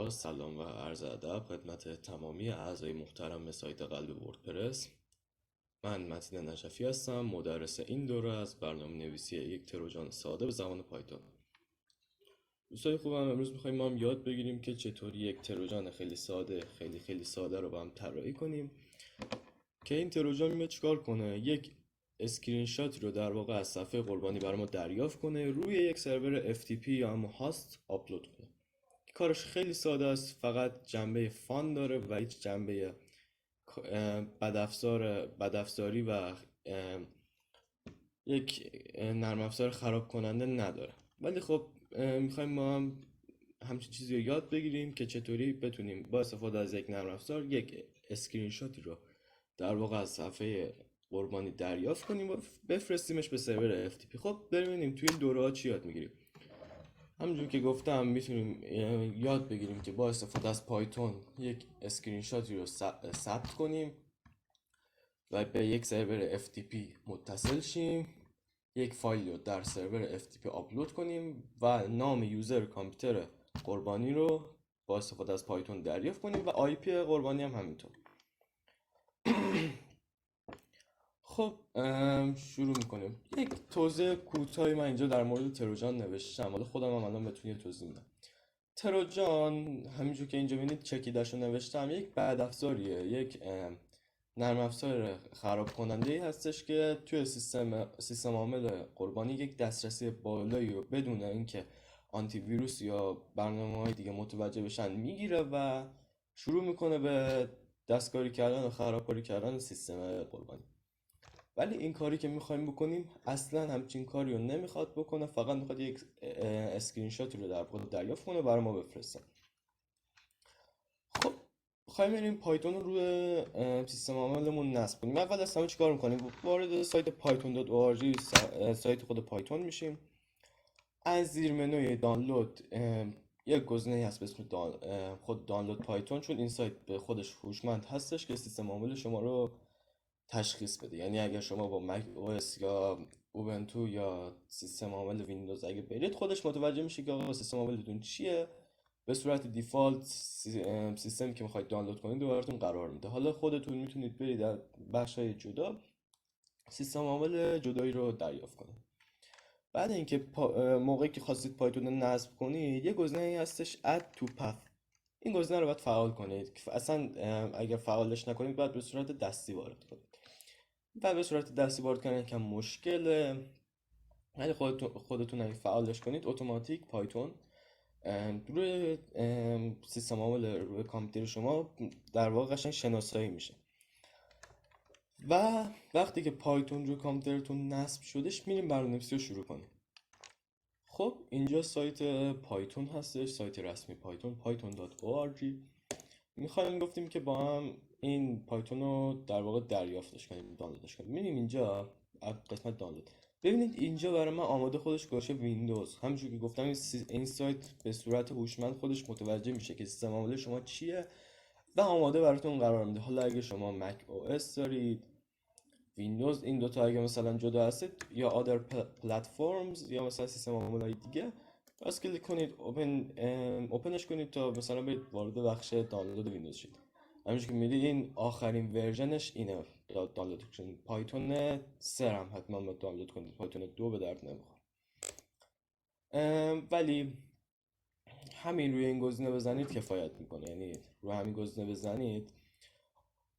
با سلام و عرض ادب خدمت تمامی اعضای محترم سایت قلب وردپرس. من متین نجفی هستم، مدرس این دوره از برنامه نویسی یک تروجان ساده به زبان پایتون. دوستای خوبم، امروز میخوایم ما هم یاد بگیریم که چطوری یک تروجان خیلی ساده رو با هم طراحی کنیم که این تروجان میاد چیکار کنه. یک اسکرین شات رو در واقع از صفحه قربانی برای ما دریافت کنه، روی یک سرور FTP یا هم هاست آپلود کنه. کارش خیلی ساده است، فقط جنبه فان داره و هیچ جنبه بدافزاری و یک نرم افزار خراب کننده نداره. ولی خب میخوایم ما هم همچین چیزی رو یاد بگیریم که چطوری بتونیم با استفاده از یک نرم افزار یک اسکرین شاتی رو در واقع از صفحه قربانی دریافت کنیم و بفرستیمش به سرور FTP. خب ببینیم توی این دوره ها چی یاد میگیریم. همونجور که گفتم میتونیم یاد بگیریم که با استفاده از پایتون یک اسکرین شاتی رو ثبت کنیم و به یک سرور FTP متصل شیم، یک فایل رو در سرور FTP آپلود کنیم و نام یوزر کامپیوتر قربانی رو با استفاده از پایتون دریافت کنیم و IP قربانی هم همینطور. خب شروع میکنیم. یک توضیح کوتاهی من اینجا در مورد تروجان نوشتم، حالا خودم هم الان بهتون یه توضیح میدم. تروجان همینجور که اینجا ببینید چکیده‌شو نوشتم، یک بدافزاریه، یک نرم افزار خراب کننده هستش که توی سیستم عامل قربانی یک دسترسی بالایی رو بدون اینکه آنتی ویروس یا برنامه‌های دیگه متوجه بشن میگیره و شروع میکنه به دستکاری کردن و خرابکاری کردن سیستم قربانی. ولی این کاری که میخوایم بکنیم اصلا همچین کاری رو نمیخواد بکنه، فقط میخواد یک اسکرین شاتی رو در واقع دریافت کنه برای ما بفرسته. خب میخوایم بریم پایتون رو روی سیستم عاملمون نصب کنیم. اول از همه چیکار میکنیم؟ وارد سایت python.org، سایت خود پایتون میشیم. از زیر منوی دانلود یک گزینه هست به اسم خود دانلود پایتون، چون این سایت به خودش هوشمند هستش که سیستم عامل شما رو تشخیص بده. یعنی اگر شما با مک OS یا اوبنتو یا سیستم عامل ویندوز اگه برید، خودش متوجه میشه که آقا سیستم عاملتون چیه، به صورت دیفالت سیستمی که میخواید دانلود کنید رو براتون قرار میده. حالا خودتون میتونید برید در بخشای جدا سیستم عامل جدایی رو دریافت کنید. بعد اینکه موقعی که خواستید پایتون رو نصب کنید، یه گزینه‌ای هستش add to path. این گزینه رو باید فعال کنید که اصلا اگر فعالش نکنید باید به صورت دستی وارد کنید و به صورت دستی وارد کردن یکم مشکله، ولی خودتون اگه فعالش کنید اتوماتیک پایتون روی سیستم عامل روی کامپیوتر شما در واقع قشنگ شناسایی میشه و وقتی که پایتون روی کامپیوترتون نصب شدش میریم برنامه‌نویسی رو شروع کنیم. خب اینجا سایت پایتون هستش، سایت رسمی پایتون python.org. میخوایم گفتیم که با هم این پایتون رو در واقع دریافتش کنیم، دانلودش کنیم. میریم اینجا قسمت دانلود، ببینید اینجا برای من آماده خودش گذاشته ویندوز. همونجوری که گفتم این سایت به صورت هوشمند خودش متوجه میشه که سیستم عامل شما چیه و آماده براتون قرار میده. حالا اگه شما مک OS دارید، ویندوز، این دوتا اگه مثلا جدا هستید، یا other platforms یا مثلا سیستم عامل دیگه، بس کلیک کنید اوپنش کنید تا مثلا برید وارد بخش دانلود ویندوز شید. همینجوری که میدید این آخرین ورژنش اینه، دانلود کنید. پایتون 3 هم حتما باید دانلود کنید، پایتون 2 به درد نمیخوره. ولی همین روی این گزینه بزنید کفایت میکنه، یعنی روی همین گزینه بزنید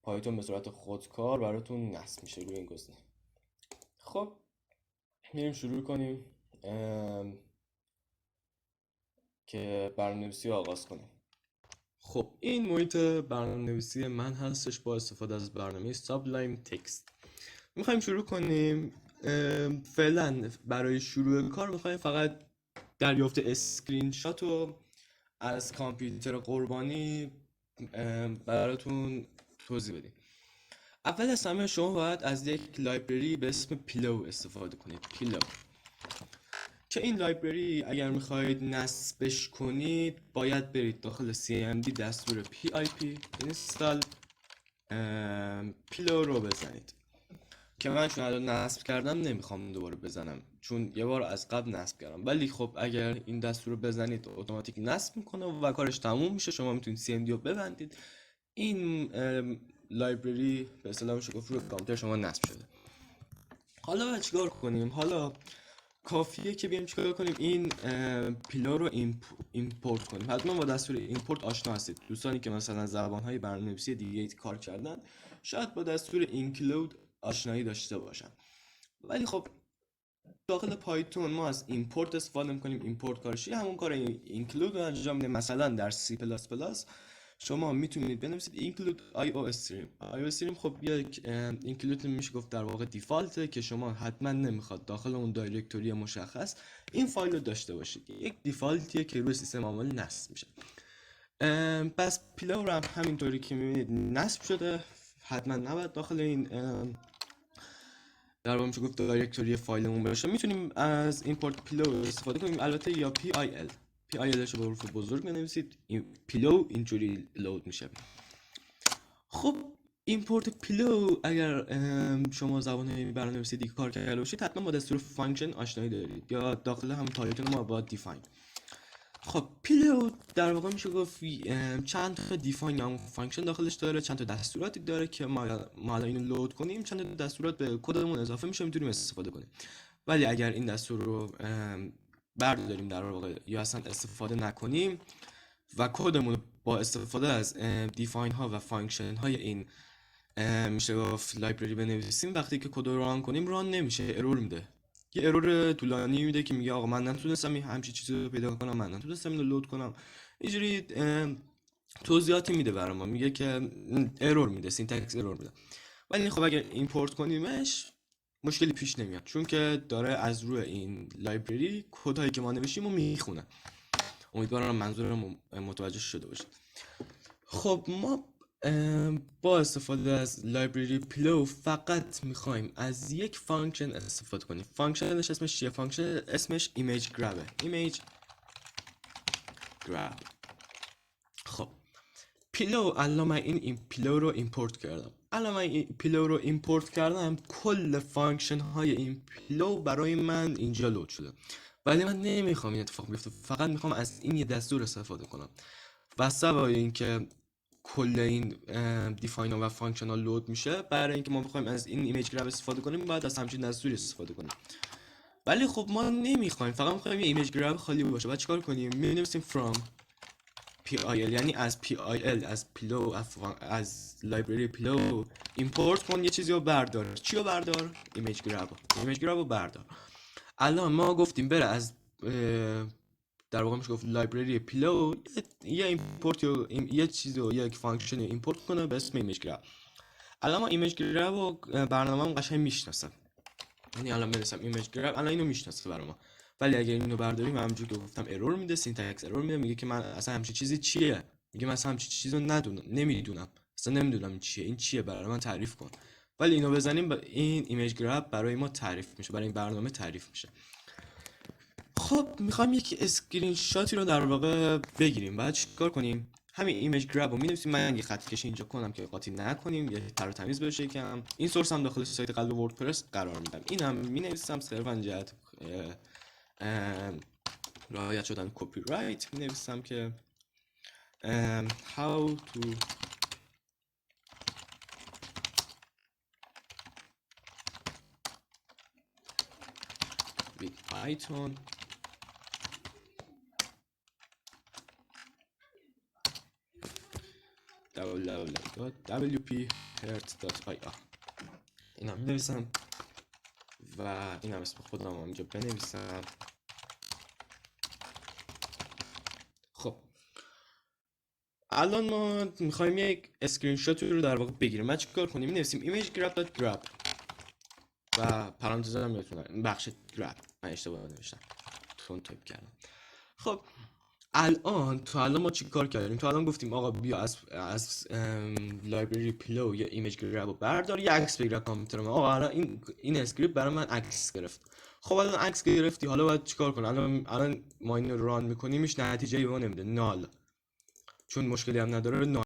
پایتون به صورت خودکار براتون نصب میشه روی این گزینه. خب میریم شروع کنیم که برنامه‌نویسی آغاز کنیم. خب این محیط برنامه‌نویسی من هستش با استفاده از برنامه سابلایم تکست. میخوایم شروع کنیم. فعلا برای شروع کار میخوایم فقط دریافت اسکرین شات رو از کامپیوتر قربانی براتون توضیح بدیم. اول از همه شما باید از یک لایبرری به اسم پیلو استفاده کنید. پیلو که این لایبرری اگر میخواید نصبش کنید باید برید داخل cmd دستور pip install پیلو رو بزنید. که من چون الان نصب کردم نمیخوام دوباره بزنم، چون یه بار از قبل نصب کردم. ولی خب اگر این دستور رو بزنید اتوماتیک نصب میکنه و کارش تموم میشه. شما میتونید CMD رو ببندید، این لایبرری به اصطلاح میشه گفت روی کامپیوتر شما نصب شده. حالا چیکار کنیم؟ حالا کافیه که بیایم چیکار کنیم؟ این پیلو رو ایمپورت کنیم. حتما با دستور ایمپورت آشنا هستید. دوستانی که مثلا زبان‌های برنامه‌نویسی دیگه کار کردن شاید با دستور اینکلود آشنایی داشته باشن. ولی خب داخل پایتون ما از ایمپورت استفاده می‌کنیم. ایمپورت کارش همون کار اینکلود رو انجام میده. مثلا در C++ شما میتونید بنویسید include IOStream. خب یک include میشه گفت در واقع دیفالته که شما حتما نمیخواد داخل اون دایرکتوری مشخص این فایل رو داشته باشید. یک دیفالتیه که روی سیستم عامل نصب میشه. پس پیلو رو همینطوری که میبینید نصب شده. حتما نباید داخل این در واقع میشه گفت دایرکتوری فایلمون باشه. میتونیم از ایمپورت پیلو استفاده کنیم، البته یا PIL رو به حروف بزرگ بنویسید. پیلو اینجوری لود میشه. خب ایمپورت پیلو اگر شما زبان برنامه‌نویسی دیگه کار کرده باشید حتما با دستور فانکشن آشنایی دارید، یا داخل هم پایتون ما با دیفاین. خب پیلو در واقع میشه گفت چند تا دیفاین یا فانکشن داخلش داره، چند تا دستوراتی داره که ما الان اینو لود کنیم چند تا دستورات به کدمون اضافه میشه، میتونیم استفاده کنیم. ولی اگر این دستور رو برداریم در واقع یا اصلا استفاده نکنیم و کدمون با استفاده از دیفاین ها و فانکشن های این میشه گفت لایبرری بنویسیم، وقتی که کد رو ران کنیم ران نمیشه، ارور میده. یه ارور طولانی میده که میگه آقا من نتونستم همچین چیزی رو پیدا کنم، من نتونستم اینو لود کنم. اینجوری توضیحاتی میده برای ما، میگه که ارور میده، سینتکس ارور میده. ولی خب اگر ایمپورت کنیمش مشکلی پیش نمیاد، چون که داره از روی این لایبرری کدهایی که ما نوشتیم رو میخونه. امیدوارم منظورم متوجه شده باشید. خب ما با استفاده از لایبرری پیلو فقط میخوایم از یک فانکشن استفاده کنیم. فانکشنش اسمش چیه؟ فانکشن اسمش ایمیج گرابه. ایمیج گراب. خب پیلو الان من این پیلو رو ایمپورت کردم. الان من این پیلو رو ایمپورت کردم، کل فانکشن های این پیلو برای من اینجا لود شده. ولی من نمیخوام این اتفاق بیفته، فقط میخوام از این یه دستور استفاده کنم. و سبب اینکه کل این دیفاین ها و فانکشن ها لود میشه، برای اینکه ما بخوایم از این ایمیج گراب استفاده کنیم باید از همچین دستوری استفاده کنیم. ولی خب ما نمیخوایم، فقط میخوایم یه ایمیج گراب خالی باشه. بعد چیکار کنیم؟ می‌نویسیم from PIL، یعنی از PIL، از پیلو، از لایبرری پیلو ایمپورت کن یه چیزی رو بردار. چی رو بردار؟ ایمیج گراب رو بردار. الان ما گفتیم بره از در واقع میشه گفت لایبرری پیلو یه ایمپورت یه چیزی رو، یک فانکشن ایمپورت کنه به اسم ایمیج گراب. الان ما ایمیج گراب رو برنامه‌مون قشنگ میشناسه، یعنی الان برسم ایمیج گراب الان اینو میشناسه برای ما. ولی اگر اینو برداریم همونجوری که گفتم ارور میده، سینتکس ارور میده، میگه که من اصلا همچین چیزی چیه، میگه من اصلا همچین چیزی رو نمیدونم، اصلا نمیدونم این چیه برای من تعریف کن. ولی اینو بزنیم این ایمیج گراب برای ما تعریف میشه، برای این برنامه تعریف میشه. خب میخوایم یک اسکرین شاتی رو در واقع بگیریم. بعد چیکار کنیم؟ همین ایمیج گراب رو می‌نویسیم. من یه خط کشی اینجا کنم که قاطی نکنیم، یه تر و تمیز بشه یکم. این سورس هم داخل سایت قلب وردپرس قرار میدم. اینم می‌نویسم صرفاً جهت رعایت شدن کپی رایت. می‌نویسم که how to with Python wp-hert.ir. اینا می‌نویسم و این هم اسم خودم هم اینجا بنویسم. خب الان ما میخوایم یک اسکرین شات رو در واقع بگیریم. ما چیکار کنیم؟ می‌نویسیم image-grab و پرانتز هم میتونم بخش گراب، من اشتباه نوشتم، تون تایپ کردم. خب الان ما چیکار کردیم؟ الان گفتیم آقا بیا از لایبرری پیلو یا ایمیج گراب رو بردار، یه عکس بگیر کامپیوترم. آقا الان این اسکریپت برای من عکس گرفت. خب الان عکس گرفتی، حالا باید چیکار کنم؟ الان ما اینو ران میکنیمش نتیجه ایوا نمیده، نال، چون مشکلی هم نداره.